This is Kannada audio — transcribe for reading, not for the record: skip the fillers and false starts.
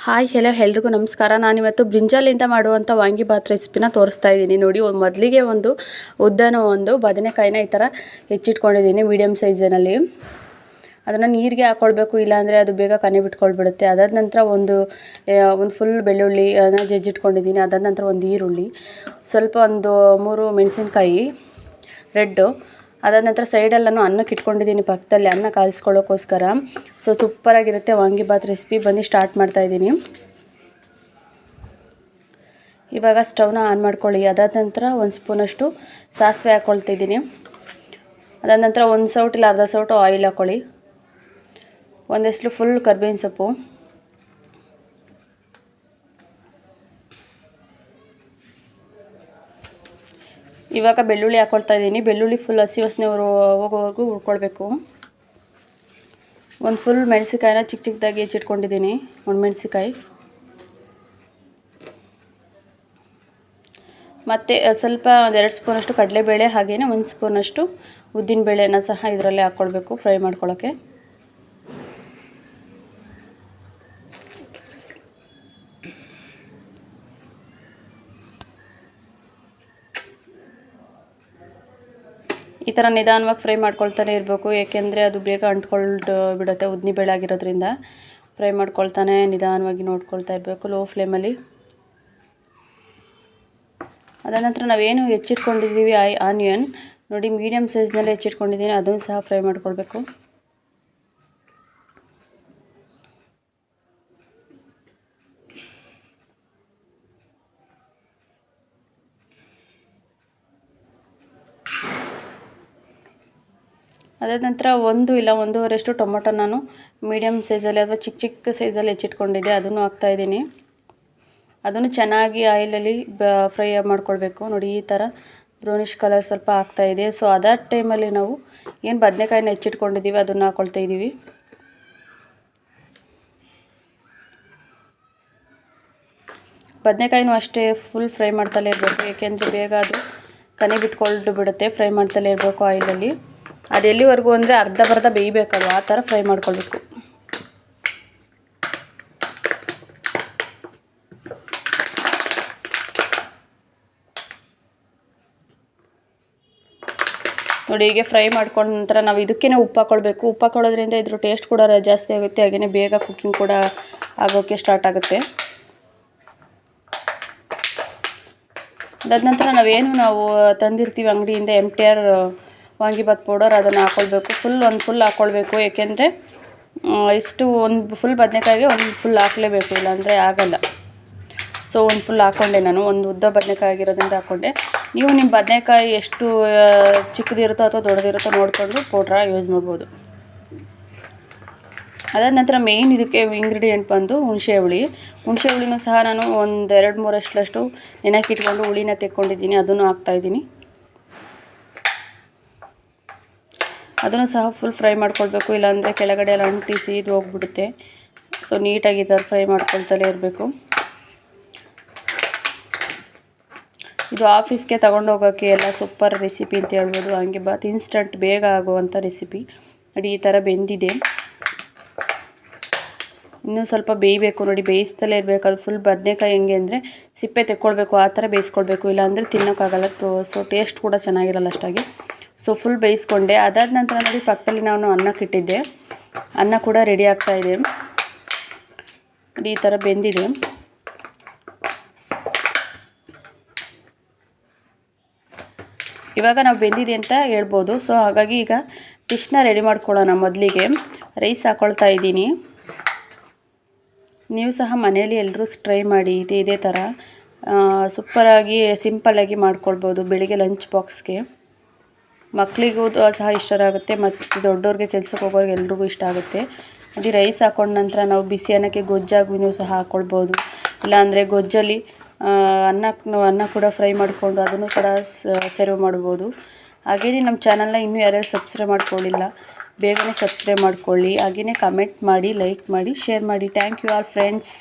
ಹಾಯ್ ಹೆಲೋ ಎಲ್ರಿಗೂ ನಮಸ್ಕಾರ. ನಾನಿವತ್ತು ಬ್ರಿಂಜಾಲಿಂದ ಮಾಡುವಂಥ ವಾಂಗಿಬಾತ್ ರೆಸಿಪಿನ ತೋರಿಸ್ತಾ ಇದ್ದೀನಿ. ನೋಡಿ, ಮೊದಲಿಗೆ ಒಂದು ಉದ್ದನ ಒಂದು ಬದನೆಕಾಯಿನ ಈ ಥರ ಹೆಚ್ಚಿಟ್ಕೊಂಡಿದ್ದೀನಿ ಮೀಡಿಯಮ್ ಸೈಜಿನಲ್ಲಿ. ಅದನ್ನು ನೀರಿಗೆ ಹಾಕ್ಕೊಳ್ಬೇಕು, ಇಲ್ಲಾಂದರೆ ಅದು ಬೇಗ ಕನೆ ಬಿಟ್ಕೊಳ್ಬಿಡುತ್ತೆ. ಅದಾದ ನಂತರ ಒಂದು ಫುಲ್ ಬೆಳ್ಳುಳ್ಳಿ ಜಜ್ಜಿಟ್ಕೊಂಡಿದ್ದೀನಿ. ಅದಾದ ನಂತರ ಒಂದು ಈರುಳ್ಳಿ, ಸ್ವಲ್ಪ ಒಂದು 3 ಮೆಣಸಿನ್ಕಾಯಿ ರೆಡ್ಡು. ಅದಾದ ನಂತರ ಸೈಡಲ್ಲಿ ಅನ್ನಕ್ಕೆ ಇಟ್ಕೊಂಡಿದ್ದೀನಿ, ಪಕ್ಕದಲ್ಲಿ ಅನ್ನ ಕಾಯಿಸ್ಕೊಳ್ಳೋಕ್ಕೋಸ್ಕರ. ಸೊ ಸೂಪರಾಗಿರುತ್ತೆ ವಾಂಗಿಬಾತ್ ರೆಸಿಪಿ. ಬನ್ನಿ ಸ್ಟಾರ್ಟ್ ಮಾಡ್ತಾಯಿದ್ದೀನಿ. ಇವಾಗ ಸ್ಟವ್ನ ಆನ್ ಮಾಡ್ಕೊಳ್ಳಿ. ಅದಾದ ನಂತರ 1 ಸ್ಪೂನಷ್ಟು ಸಾಸಿವೆ ಹಾಕ್ಕೊಳ್ತಿದ್ದೀನಿ. ಅದಾದ ನಂತರ 1 ಸೌಟು ಇಲ್ಲ ಅರ್ಧ ಸೌಟು ಆಯಿಲ್ ಹಾಕ್ಕೊಳ್ಳಿ. ಒಂದೆಷ್ಟು ಫುಲ್ ಕರ್ಬೇವಿನ ಸೊಪ್ಪು, ಇವಾಗ ಬೆಳ್ಳುಳ್ಳಿ ಹಾಕ್ಕೊಳ್ತಾ ಇದ್ದೀನಿ. ಬೆಳ್ಳುಳ್ಳಿ ಫುಲ್ ಹಸಿ ವಾಸನೆ ಹೋಗೋವರೆಗೂ ಹುರ್ಕೊಳ್ಬೇಕು. ಒಂದು ಫುಲ್ ಮೆಣಸಿಕಾಯಿನ ಚಿಕ್ಕದಾಗಿ ಹೆಚ್ಚಿಟ್ಕೊಂಡಿದ್ದೀನಿ, ಒಣಮೆಣಸಿಕಾಯಿ. ಮತ್ತು ಸ್ವಲ್ಪ 2 ಸ್ಪೂನಷ್ಟು ಕಡಲೆಬೇಳೆ, ಹಾಗೆಯೇ 1 ಸ್ಪೂನಷ್ಟು ಉದ್ದಿನಬೇಳೆನ ಸಹ ಇದರಲ್ಲೇ ಹಾಕ್ಕೊಳ್ಬೇಕು ಫ್ರೈ ಮಾಡ್ಕೊಳ್ಳೋಕ್ಕೆ. ಈ ಥರ ನಿಧಾನವಾಗಿ ಫ್ರೈ ಮಾಡ್ಕೊಳ್ತಾನೆ ಇರಬೇಕು, ಏಕೆಂದರೆ ಅದು ಬೇಗ ಅಂಟ್ಕೊಂಡು ಬಿಡುತ್ತೆ ಉದ್ದಿನಬೇಳೆ ಆಗಿರೋದ್ರಿಂದ. ಫ್ರೈ ಮಾಡ್ಕೊಳ್ತಾನೆ ನಿಧಾನವಾಗಿ ನೋಡ್ಕೊಳ್ತಾ ಇರಬೇಕು ಲೋ ಫ್ಲೇಮಲ್ಲಿ. ಅದಾದ ನಂತರ ನಾವೇನು ಹೆಚ್ಚಿಟ್ಕೊಂಡಿದ್ದೀವಿ ಆನಿಯನ್ ನೋಡಿ, ಮೀಡಿಯಮ್ ಸೈಜ್ನಲ್ಲಿ ಹೆಚ್ಚಿಟ್ಕೊಂಡಿದ್ದೀನಿ, ಅದನ್ನು ಸಹ ಫ್ರೈ ಮಾಡ್ಕೊಳ್ಬೇಕು. ಅದಾದ ನಂತರ 1 ಇಲ್ಲ 1.5 ಟೊಮೊಟೊ ನಾನು ಮೀಡಿಯಮ್ ಸೈಜಲ್ಲಿ ಅಥವಾ ಚಿಕ್ಕ ಸೈಜಲ್ಲಿ ಹೆಚ್ಚಿಟ್ಕೊಂಡಿದ್ದೆ, ಅದನ್ನು ಹಾಕ್ತಾಯಿದ್ದೀನಿ. ಅದನ್ನು ಚೆನ್ನಾಗಿ ಆಯಿಲಲ್ಲಿ ಫ್ರೈ ಮಾಡ್ಕೊಳ್ಬೇಕು. ನೋಡಿ, ಈ ಥರ ಬ್ರೌನಿಷ್ ಕಲರ್ ಸ್ವಲ್ಪ ಆಗ್ತಾಯಿದೆ. ಸೊ ಅದೇ ಟೈಮಲ್ಲಿ ನಾವು ಏನು ಬದನೆಕಾಯಿನ ಹೆಚ್ಚಿಟ್ಕೊಂಡಿದ್ದೀವಿ ಅದನ್ನು ಹಾಕ್ಕೊಳ್ತಾ ಇದ್ದೀವಿ. ಬದನೆಕಾಯಿನೂ ಅಷ್ಟೇ ಫುಲ್ ಫ್ರೈ ಮಾಡ್ತಲೇ ಇರಬೇಕು, ಏಕೆಂದರೆ ಬೇಗ ಅದು ಕನೆ ಬಿಟ್ಕೊಂಡು ಬಿಡುತ್ತೆ. ಫ್ರೈ ಮಾಡ್ತಲೇ ಇರಬೇಕು ಆಯಿಲಲ್ಲಿ. ಅದು ಎಲ್ಲಿವರೆಗೂ ಅಂದರೆ ಅರ್ಧ ಬೇಯಬೇಕದು, ಆ ಥರ ಫ್ರೈ ಮಾಡ್ಕೊಳ್ಬೇಕು. ನೋಡಿ, ಹೀಗೆ ಫ್ರೈ ಮಾಡ್ಕೊಂಡ ನಂತರ ನಾವು ಇದಕ್ಕೇ ಉಪ್ಪು ಹಾಕ್ಕೊಳ್ಬೇಕು. ಉಪ್ಪು ಹಾಕೊಳ್ಳೋದ್ರಿಂದ ಇದ್ರ ಟೇಸ್ಟ್ ಕೂಡ ಜಾಸ್ತಿ ಆಗುತ್ತೆ, ಹಾಗೆಯೇ ಬೇಗ ಕುಕ್ಕಿಂಗ್ ಕೂಡ ಆಗೋಕ್ಕೆ ಸ್ಟಾರ್ಟ್ ಆಗುತ್ತೆ. ಅದಾದ ನಂತರ ನಾವು ತಂದಿರ್ತೀವಿ ಅಂಗಡಿಯಿಂದ MTR ವಾಂಗಿಬಾತ್ ಪೌಡರ್, ಅದನ್ನು ಹಾಕ್ಕೊಳ್ಬೇಕು. ಒಂದು ಫುಲ್ ಹಾಕ್ಕೊಳ್ಬೇಕು, ಏಕೆಂದರೆ ಇಷ್ಟು ಒಂದು ಫುಲ್ ಬದನೆಕಾಯಿಗೆ ಒಂದು ಫುಲ್ ಹಾಕಲೇಬೇಕು, ಇಲ್ಲಾಂದರೆ ಆಗಲ್ಲ. ಸೊ ಒಂದು ಫುಲ್ ಹಾಕ್ಕೊಂಡೆ ನಾನು, ಒಂದು ಉದ್ದ ಬದನೆಕಾಯಿ ಆಗಿರೋದ್ರಿಂದ ಹಾಕ್ಕೊಂಡೆ. ನೀವು ನಿಮ್ಮ ಬದನೆಕಾಯಿ ಎಷ್ಟು ಚಿಕ್ಕದಿರುತ್ತೋ ಅಥವಾ ದೊಡ್ಡದಿರುತ್ತೋ ನೋಡಿಕೊಂಡು ಪೌಡ್ರ ಯೂಸ್ ಮಾಡ್ಬೋದು. ಅದಾದ ನಂತರ ಮೇಯ್ನ್ ಇದಕ್ಕೆ ಇಂಗ್ರೀಡಿಯೆಂಟ್ ಬಂದು ಹುಣಸೆ ಹುಳಿನೂ ಸಹ ನಾನು ಒಂದು 2-3 ನೆನೆಕ್ಕೆ ಇಟ್ಕೊಂಡು ಹುಳಿನ ತೆಕ್ಕೊಂಡಿದ್ದೀನಿ, ಅದನ್ನು ಹಾಕ್ತಾಯಿದ್ದೀನಿ. ಅದನ್ನು ಸಹ ಫುಲ್ ಫ್ರೈ ಮಾಡ್ಕೊಳ್ಬೇಕು, ಇಲ್ಲಾಂದರೆ ಕೆಳಗಡೆ ಎಲ್ಲ ಅಂಟಿಸಿ ಇದು ಹೋಗ್ಬಿಡುತ್ತೆ. ಸೊ ನೀಟಾಗಿ ಈ ಥರ ಫ್ರೈ ಮಾಡ್ಕೊಳ್ತಲೇ ಇರಬೇಕು. ಇದು ಆಫೀಸ್ಗೆ ತಗೊಂಡೋಗೋಕ್ಕೆ ಎಲ್ಲ ಸೂಪರ್ ರೆಸಿಪಿ ಅಂತ ಹೇಳ್ಬೋದು. ವಾಂಗಿಬಾತ್ ಇನ್ಸ್ಟಂಟ್ ಬೇಗ ಆಗುವಂಥ ರೆಸಿಪಿ. ನೋಡಿ, ಈ ಥರ ಬೆಂದಿದೆ. ಇನ್ನೂ ಸ್ವಲ್ಪ ಬೇಯಬೇಕು. ನೋಡಿ, ಬೇಯಿಸ್ತಲೇ ಇರಬೇಕು. ಅದು ಫುಲ್ ಬದನೆಕಾಯಿ ಹೆಂಗೆ ಅಂದರೆ ಸಿಪ್ಪೆ ತೆಕ್ಕೊಳ್ಬೇಕು, ಆ ಥರ ಬೇಯಿಸ್ಕೊಳ್ಬೇಕು, ಇಲ್ಲಾಂದರೆ ತಿನ್ನೋಕ್ಕಾಗಲ್ಲ. ಸೊ ಟೇಸ್ಟ್ ಕೂಡ ಚೆನ್ನಾಗಿರಲ್ಲ ಅಷ್ಟಾಗಿ. ಸೊ ಫುಲ್ ಬೇಯಿಸ್ಕೊಂಡೆ. ಅದಾದ ನಂತರ ನೋಡಿ, ಪಕ್ಕದಲ್ಲಿ ನಾನು ಅನ್ನಕ್ಕಿಟ್ಟಿದ್ದೆ, ಅನ್ನ ಕೂಡ ರೆಡಿ ಆಗ್ತಾಯಿದೆ. ನೋಡಿ, ಈ ಥರ ಬೆಂದಿದೆ. ಇವಾಗ ನಾವು ಬೆಂದಿದೆ ಅಂತ ಹೇಳ್ಬೋದು. ಸೊ ಹಾಗಾಗಿ ಈಗ ಡಿಶ್ನ ರೆಡಿ ಮಾಡ್ಕೊಳ್ಳೋಣ. ಮೊದಲಿಗೆ ರೈಸ್ ಹಾಕ್ಕೊಳ್ತಾ ಇದ್ದೀನಿ. ನೀವು ಸಹ ಮನೆಯಲ್ಲಿ ಎಲ್ಲರೂ ಟ್ರೈ ಮಾಡಿ, ಇದೇ ಥರ ಸೂಪರಾಗಿ ಸಿಂಪಲ್ಲಾಗಿ ಮಾಡ್ಕೊಳ್ಬೋದು. ಬೆಳಿಗ್ಗೆ ಲಂಚ್ ಬಾಕ್ಸ್ಗೆ ಮಕ್ಕಳಿಗೂ ಸಹ ಇಷ್ಟ ಆಗುತ್ತೆ, ಮತ್ತು ದೊಡ್ಡವ್ರಿಗೆ ಕೆಲಸಕ್ಕೆ ಹೋಗೋರಿಗೆ ಎಲ್ರಿಗೂ ಇಷ್ಟ ಆಗುತ್ತೆ. ಅದು ರೈಸ್ ಹಾಕ್ಕೊಂಡ ನಂತರ ನಾವು ಬಿಸಿ ಅನ್ನಕ್ಕೆ ಗೊಜ್ಜಾಗೂ ಸಹ ಹಾಕ್ಕೊಳ್ಬೋದು, ಇಲ್ಲಾಂದರೆ ಗೊಜ್ಜಲ್ಲಿ ಅನ್ನ ಕೂಡ ಫ್ರೈ ಮಾಡಿಕೊಂಡು ಅದನ್ನು ಕೂಡ ಸರ್ವ್ ಮಾಡ್ಬೋದು. ಹಾಗೆಯೇ ನಮ್ಮ ಚಾನಲ್ನ ಇನ್ನೂ ಯಾರ್ಯಾರು ಸಬ್ಸ್ಕ್ರೈಬ್ ಮಾಡ್ಕೊಳ್ಳಿಲ್ಲ, ಬೇಗನೆ ಸಬ್ಸ್ಕ್ರೈಬ್ ಮಾಡ್ಕೊಳ್ಳಿ. ಹಾಗೆಯೇ ಕಮೆಂಟ್ ಮಾಡಿ, ಲೈಕ್ ಮಾಡಿ, ಶೇರ್ ಮಾಡಿ. Thank you all friends.